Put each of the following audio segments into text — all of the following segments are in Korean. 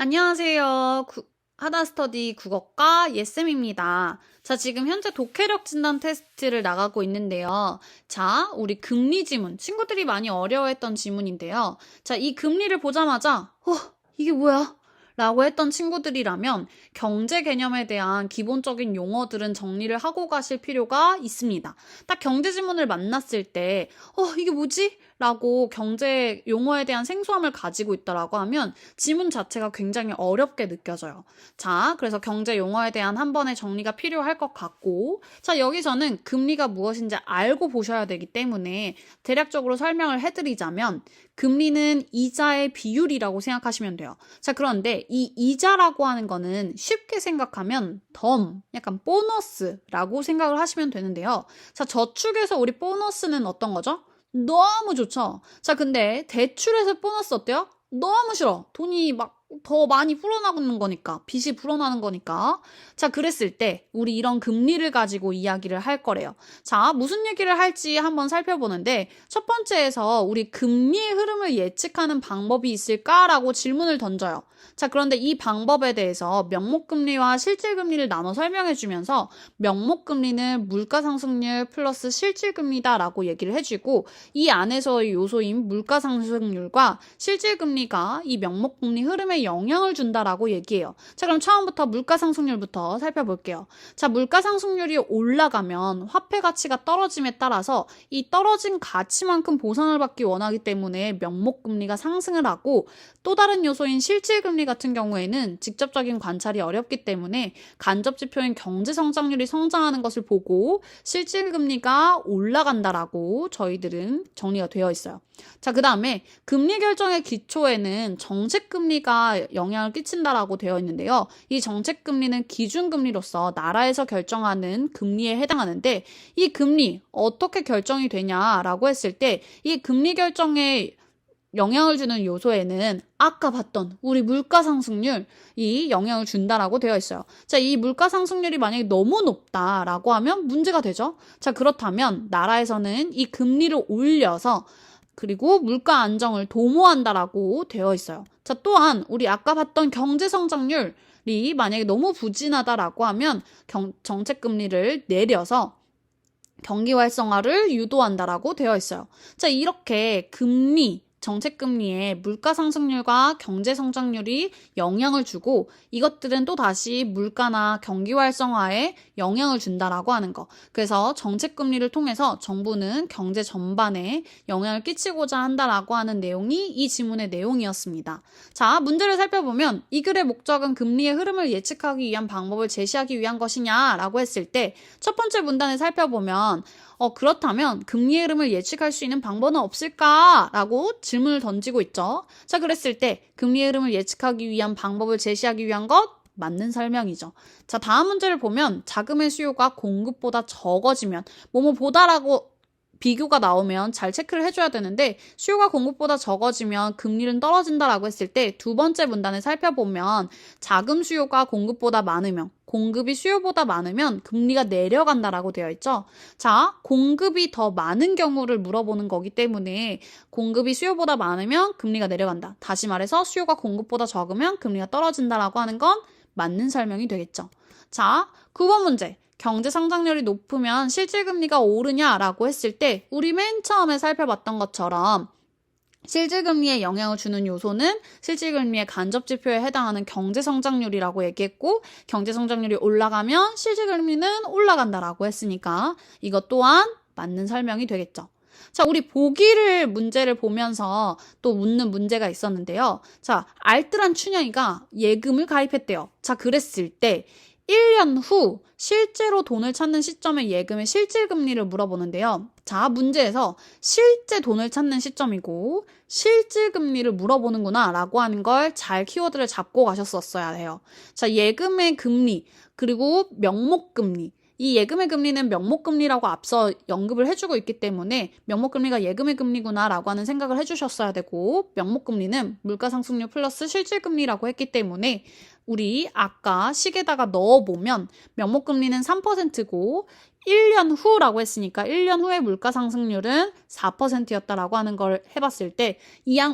안녕하세요. 하다스터디 국어과 예쌤입니다. 자, 지금 현재 독해력 진단 테스트를 나가고 있는데요. 자, 우리 금리 지문, 친구들이 많이 어려워했던 지문인데요. 자, 이 금리를 보자마자 이게 뭐야? 라고 했던 친구들이라면 경제 개념에 대한 기본적인 용어들은 정리를 하고 가실 필요가 있습니다. 딱 경제 지문을 만났을 때 이게 뭐지? 라고 경제 용어에 대한 생소함을 가지고 있다라고 하면 지문 자체가 굉장히 어렵게 느껴져요. 자, 그래서 경제 용어에 대한 한 번의 정리가 필요할 것 같고, 자, 여기서는 금리가 무엇인지 알고 보셔야 되기 때문에 대략적으로 설명을 해드리자면 금리는 이자의 비율이라고 생각하시면 돼요. 자, 그런데 이 이자라고 하는 거는 쉽게 생각하면 약간 보너스라고 생각을 하시면 되는데요. 자, 저축에서 우리 보너스는 어떤 거죠? 너무 좋죠. 자, 근데 대출에서 보너스 어때요? 너무 싫어. 돈이 막 더 많이 불어나는 거니까. 빚이 불어나는 거니까. 자, 그랬을 때 우리 이런 금리를 가지고 이야기를 할 거래요. 자, 무슨 얘기를 할지 한번 살펴보는데 첫 번째에서 우리 금리의 흐름을 예측하는 방법이 있을까라고 질문을 던져요. 자, 그런데 이 방법에 대해서 명목금리와 실질금리를 나눠 설명해주면서 명목금리는 물가상승률 플러스 실질금리다라고 얘기를 해주고 이 안에서의 요소인 물가상승률과 실질금리가 이 명목금리 흐름에 영향을 준다라고 얘기해요. 자, 그럼 처음부터 물가상승률부터 살펴볼게요. 자, 물가상승률이 올라가면 화폐 가치가 떨어짐에 따라서 이 떨어진 가치만큼 보상을 받기 원하기 때문에 명목금리가 상승을 하고 또 다른 요소인 실질금리 같은 경우에는 직접적인 관찰이 어렵기 때문에 간접지표인 경제성장률이 성장하는 것을 보고 실질금리가 올라간다라고 저희들은 정리가 되어 있어요. 자, 그 다음에 금리 결정의 기초에는 정책금리가 영향을 끼친다라고 되어 있는데요. 이 정책금리는 기준금리로서 나라에서 결정하는 금리에 해당하는데 이 금리 어떻게 결정이 되냐라고 했을 때 이 금리 결정에 영향을 주는 요소에는 아까 봤던 우리 물가상승률이 영향을 준다라고 되어 있어요. 자, 이 물가상승률이 만약에 너무 높다라고 하면 문제가 되죠. 자, 그렇다면 나라에서는 이 금리를 올려서 그리고 물가 안정을 도모한다라고 되어 있어요. 자, 또한 우리 아까 봤던 경제성장률이 만약에 너무 부진하다라고 하면 정책금리를 내려서 경기 활성화를 유도한다라고 되어 있어요. 자, 이렇게 정책금리에 물가 상승률과 경제 성장률이 영향을 주고 이것들은 또 다시 물가나 경기 활성화에 영향을 준다라고 하는 거. 그래서 정책금리를 통해서 정부는 경제 전반에 영향을 끼치고자 한다라고 하는 내용이 이 지문의 내용이었습니다. 자, 문제를 살펴보면 이 글의 목적은 금리의 흐름을 예측하기 위한 방법을 제시하기 위한 것이냐라고 했을 때 첫 번째 문단을 살펴보면 그렇다면 금리의 흐름을 예측할 수 있는 방법은 없을까라고 질문을 던지고 있죠. 자, 그랬을 때 금리의 흐름을 예측하기 위한 방법을 제시하기 위한 것 맞는 설명이죠. 자, 다음 문제를 보면 자금의 수요가 공급보다 적어지면 뭐뭐보다라고 비교가 나오면 잘 체크를 해줘야 되는데 수요가 공급보다 적어지면 금리는 떨어진다라고 했을 때 두 번째 문단을 살펴보면 자금 수요가 공급보다 많으면 공급이 수요보다 많으면 금리가 내려간다라고 되어 있죠. 자, 공급이 더 많은 경우를 물어보는 거기 때문에 공급이 수요보다 많으면 금리가 내려간다. 다시 말해서 수요가 공급보다 적으면 금리가 떨어진다라고 하는 건 맞는 설명이 되겠죠. 자, 9번 문제. 경제 성장률이 높으면 실질금리가 오르냐라고 했을 때 우리 맨 처음에 살펴봤던 것처럼 실질금리에 영향을 주는 요소는 실질금리의 간접지표에 해당하는 경제성장률이라고 얘기했고 경제성장률이 올라가면 실질금리는 올라간다라고 했으니까 이것 또한 맞는 설명이 되겠죠. 자, 우리 보기를 문제를 보면서 또 묻는 문제가 있었는데요. 자, 알뜰한 춘향이가 예금을 가입했대요. 자, 그랬을 때 1년 후 실제로 돈을 찾는 시점의 예금의 실질금리를 물어보는데요. 자, 문제에서 실제 돈을 찾는 시점이고 실질금리를 물어보는구나 라고 하는 걸 잘 키워드를 잡고 가셨었어야 해요. 자, 예금의 금리 그리고 명목금리 이 예금의 금리는 명목금리라고 앞서 언급을 해주고 있기 때문에 명목금리가 예금의 금리구나라고 하는 생각을 해주셨어야 되고 명목금리는 물가상승률 플러스 실질금리라고 했기 때문에 우리 아까 식에다가 넣어보면 명목금리는 3%고 1년 후라고 했으니까 1년 후에 물가 상승률은 4%였다라고 하는 걸 해봤을 때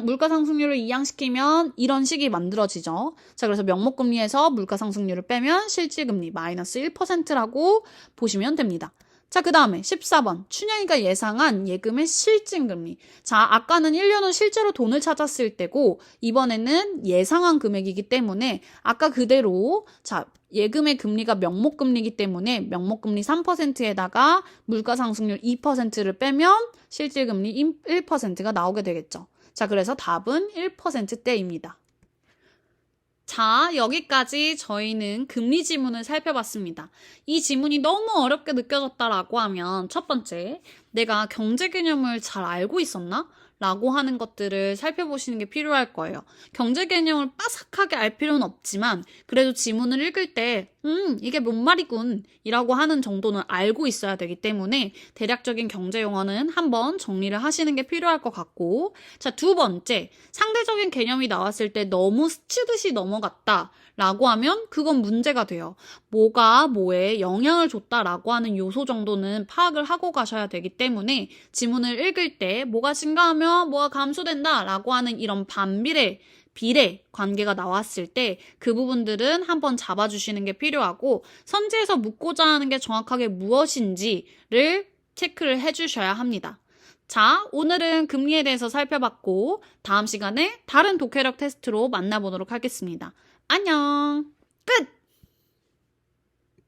물가 상승률을 이양시키면 이런 식이 만들어지죠. 자, 그래서 명목금리에서 물가 상승률을 빼면 실질금리 마이너스 1%라고 보시면 됩니다. 자, 그 다음에 14번. 춘향이가 예상한 예금의 실질금리. 자, 아까는 1년 후 실제로 돈을 찾았을 때고 이번에는 예상한 금액이기 때문에 아까 그대로 자, 예금의 금리가 명목금리이기 때문에 명목금리 3%에다가 물가상승률 2%를 빼면 실질금리 1%가 나오게 되겠죠. 자, 그래서 답은 1%대입니다. 자, 여기까지 저희는 금리 지문을 살펴봤습니다. 이 지문이 너무 어렵게 느껴졌다라고 하면 첫 번째, 내가 경제 개념을 잘 알고 있었나? 라고 하는 것들을 살펴보시는 게 필요할 거예요. 경제 개념을 빠삭하게 알 필요는 없지만 그래도 지문을 읽을 때 이게 뭔 말이군 이라고 하는 정도는 알고 있어야 되기 때문에 대략적인 경제 용어는 한번 정리를 하시는 게 필요할 것 같고, 자, 두 번째, 상대적인 개념이 나왔을 때 너무 스치듯이 넘어갔다 라고 하면 그건 문제가 돼요. 뭐가 뭐에 영향을 줬다라고 하는 요소 정도는 파악을 하고 가셔야 되기 때문에 지문을 읽을 때 뭐가 증가하면 뭐가 감소된다 라고 하는 이런 비례 관계가 나왔을 때 그 부분들은 한번 잡아주시는 게 필요하고, 선지에서 묻고자 하는 게 정확하게 무엇인지를 체크를 해주셔야 합니다. 자, 오늘은 금리에 대해서 살펴봤고 다음 시간에 다른 독해력 테스트로 만나보도록 하겠습니다. 안녕! 끝!